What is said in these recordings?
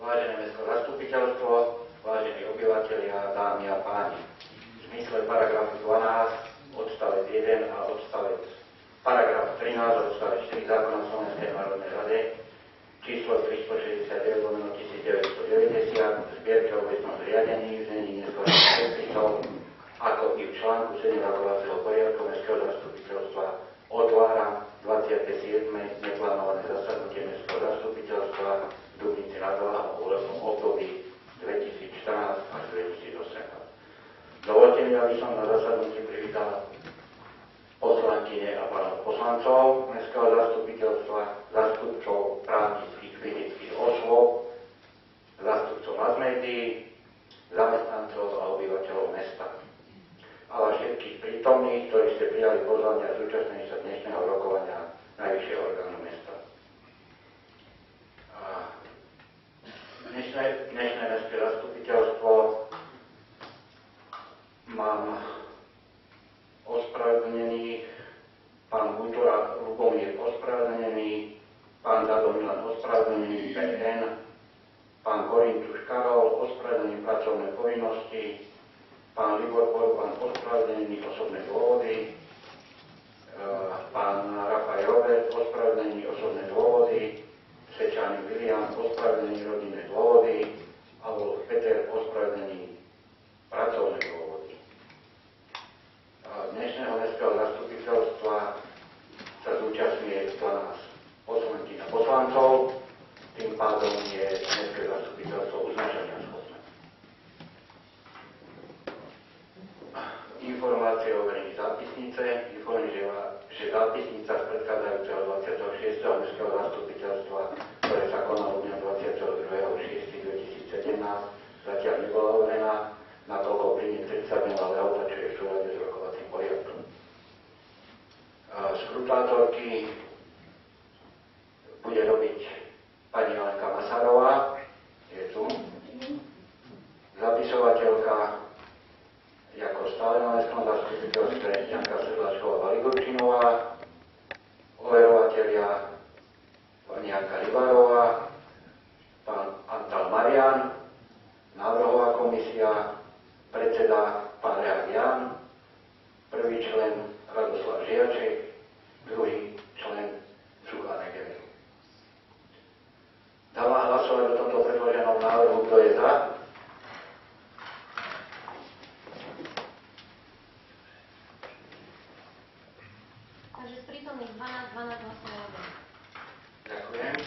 Vážené mestské zastupiteľstvo, vážení obyvatelia, dámy a páni. V zmysle paragrafu 12, odstavec 1 a paragraf 13, odstavec 4 zákona Slovenskej národnej rady, číslo 369/1990, zbierke o obecnom zriadení, znení neskorších predpisov, ako i v článku 7 rokovacieho poriadku mestského zastupiteľstva otváram 27. neplánované zasadnutie mestského zastupiteľstva v Dubnici nad Váhom v volebnom období 2014 až 2018. Dovolte mi, aby som na zasadnutí privítal poslankyne a pánov poslancov mestského zastupiteľstva, zástupcov právnických fyzických osôb, zástupcov mass médií, zamestnancov a obyvateľov mesta. A všetkých prítomných, ktorí ste prijali pozvanie a zúčastnení sa dnešného rokovania najvyššieho orgánu mesta. Dnešné mestské zastupiteľstvo mám ospravedlnených, pán Bútora Lubomír ospravedlnený, pán Dado Milan ospravedlnený PN, pán Korintuš Karol ospravedlnený pracovné povinnosti, pán Libor Borban ospravedlnený osobné dôvody, pán Rafaj Robert ospravedlnený osobné dôvody, Sečány William ospravedlnený rodinné dôvody a Wolf Peter ospravedlnený pracovné dôvody. Dnešného mestského zastupiteľstva sa zúčastňuje 12 poslankyň a poslancov, tým pádom je mestské zastupiteľstvo uznášania schopné. Informácie o overení zápisnice. Informujem, že zápisnica z predchádzajúceho 26. mestského zastupiteľstva, ktoré sa konalo dňa 22.6.2017, zatiaľ nebola overená, natoľko plynie 30-dňová lehota, čo je v súlade s rokovacím poriadkom. Skrutátorky bude robiť pani Alenka Masarová, je tu. Zapisovateľka ako stále na mestskom zastupiteľstve Janka Sedláčková Valigurčinová, overovatelia pani Janka Rybárová, pán Antal Marian, návrhová komisia, predseda pán Reák Jan, prvý člen Radoslav Žiaček, druhý člen Suchánek Emil. Dávam hlasovať o tomto predloženom návrhu, kto je za. Takže z prítomných 12 hlasuje jeden. Ďakujem.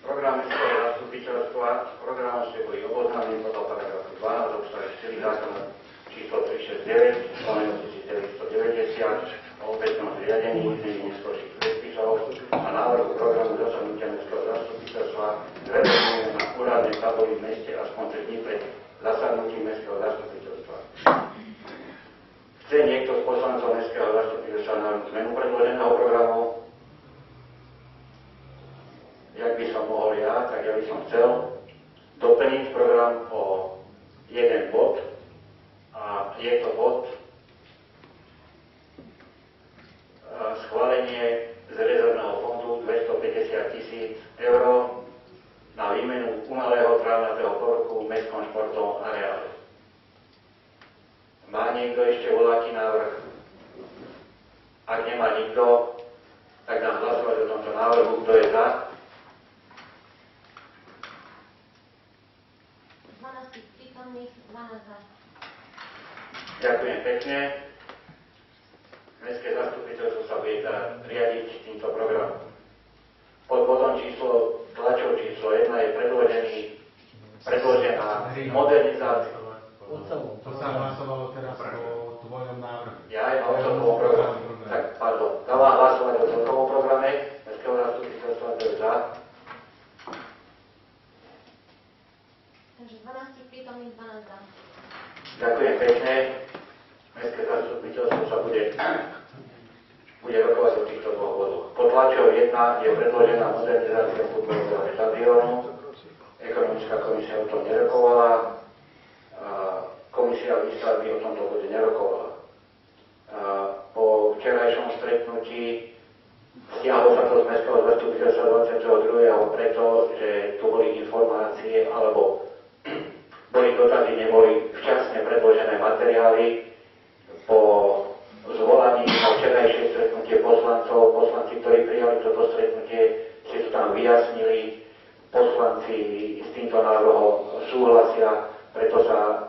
Program mestského zastupiteľstva. Programom ste boli oboznámení podľa paragrafu 12 odstavec 4 zákona číslo 369 1990 o obecnom zriadení znení neskorších predpisov a návrhu programu zasadnutia mestského zastupiteľstva zverejnené na úradnej tabuli v meste aspoň 3 dní pred zasadnutím mestského zastupiteľstva. Chce niekto z poslancov mestského zastupiteľstva navrhnúť zmenu predloženého programu? Jak by som mohol ja, tak ja by som chcel doplniť program o jeden bod, a je to bod schválenie z rezervného fondu 250 000 eur na výmenu umelého trávnatého povrchu v mestskom športovom areále. Má niekto ešte voľaký návrh? Ak nemá nikto, tak dám hlasovať o tomto návrhu. Kto je za? 12 prítomných, 12 za. Ďakujem pekne. Mestské zastupiteľstvo sa bude riadiť týmto programom. Pod bodom tlačov číslo 1 je predložená modernizácia. To sa hlasovalo teraz o tvojom návrhu. Ja aj o celkovom programe. Tak, pardon. Dávam hlasovať o celkovom programe mestského zastupiteľstva, to je za. Takže 12 prítomných, 12 za. Ďakujem pekne. Mestské zastupiteľstvo sa bude rokovať o týchto dvoch bodoch. Pod tlačou 1 je predložená modernizácia futbalového štadiónu. Ekonomická komisia o tom nerokovala. Komisia výstavby o tomto bode nerokovala. Po stretnutí. Stiahlo sa to z mestského zastupiteľstva 22. preto, že tu boli informácie, alebo boli dotazy, neboli včasne predložené materiály. Po zvolaní na včerajšie stretnutie poslanci, ktorí prijali toto stretnutie, si to tam vyjasnili. Poslanci s týmto návrhom súhlasia, preto sa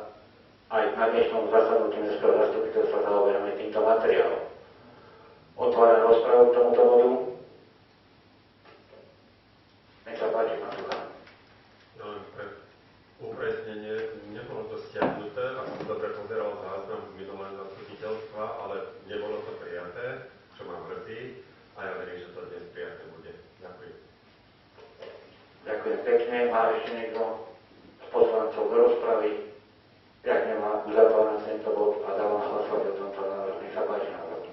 aj na dnešnom zasadnutí mestského zastupiteľstva zaoberáme týmto materiálom. Otváram rozpravu k tomuto bodu. Nech sa páči, pán Duchan. No len pre upresnenie, nebolo to stiahnuté, ak som dobre pozeral záznam z minulého zastupiteľstva, ale nebolo to prijaté, čo ma mrzí, a ja verím, že to dnes prijaté bude. Ďakujem. Ďakujem pekne. Má ešte niekto z poslancov do rozpravy? Jak nemá, uzatváram tento bod a dávam hlasovať o tomto návrhu. Nech sa páči, návrh.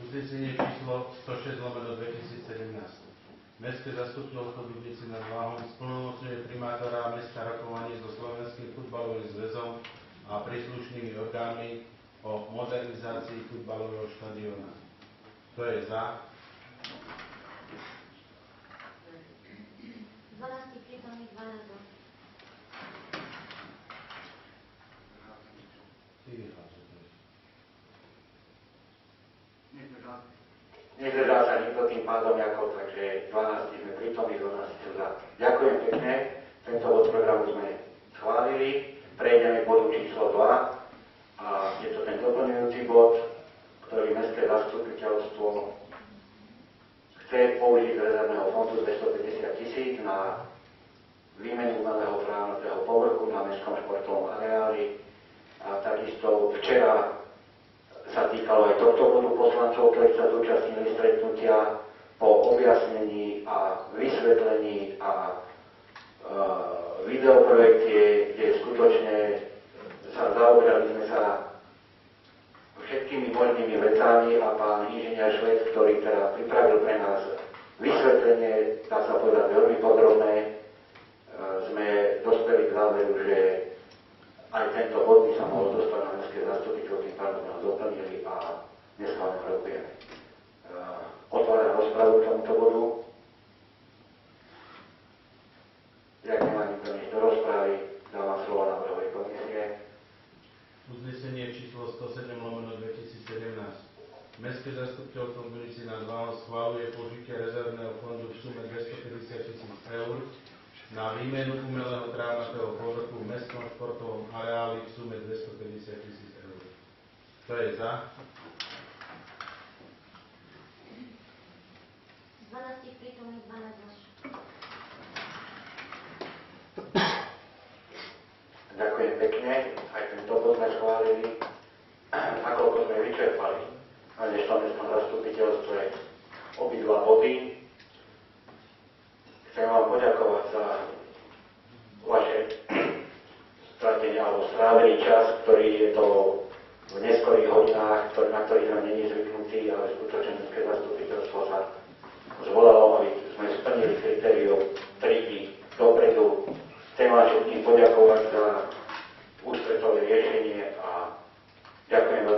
Uznesenie číslo 106/2017. Mestské zastupiteľstvo Dubnice nad Váhom splnomocňuje primátora mesta rokovanie so Slovenským futbalovým zväzom a príslušnými orgánmi o modernizácii futbalového štadióna. Kto je za? 12 prítomných, 12 za. Nezdržal sa nikto, tým pádom ako, takže 12 sme prítomní, 12 sú za. Ďakujem pekne, tento bod programu sme schválili. Prejdeme k bodu číslo 2 a je to ten doplňujúci bod, ktorý mestské zastupiteľstvo chce použiť z rezervného fondu 250 000 na výmenu umelého trávnatého povrchu na mestskom športovom areáli. A takisto včera sa týkalo aj tohto bodu poslancov, ktorí sa zúčastnili stretnutia po objasnení a vysvetlení a videoprojekte, kde skutočne zaoberali sme sa všetkými možnými vecami a pán inžinier Švec, ktorý teda pripravil pre nás vysvetlenie, dá sa povedať veľmi podrobné, sme dospeli k záveru, že aj tento bod by sa mohol dostať na mestské zastupiteľstvo, tým pádom sme ho doplnili a dnes ho rokujeme. Otváram rozpravu k tomuto bodu. Jak nemá nikto nič do rozpravy, dávam slovo na návrhovej komisie. Uznesenie číslo 107/2017. Mestské zastupiteľstvo Dubnice nad Váhom schvaľuje použitie rezervného fondu v sume 250 000 eur na výmenu umelého trávnatého povrchu v mestskom športovom areáli v sume 250 000 eur. Kto je za? 12 prítomných, 12 za. Ďakujem pekne, aj tento bod sme schválili. Nakoľko sme vyčerpali na dnešnom mestskom zastupiteľstve obidva body, chcem vám poďakovať za vaše stratenie alebo strávený čas, ktorý je to v neskorých hodinách, na ktorých sme není zvyknutí, ale skutočne mestské zastupiteľstvo sa zvolalo, aby sme splnili kritérium 3 dní dopredu. Chcem vám všetkým poďakovať za ústretové riešenie a ďakujem veľmi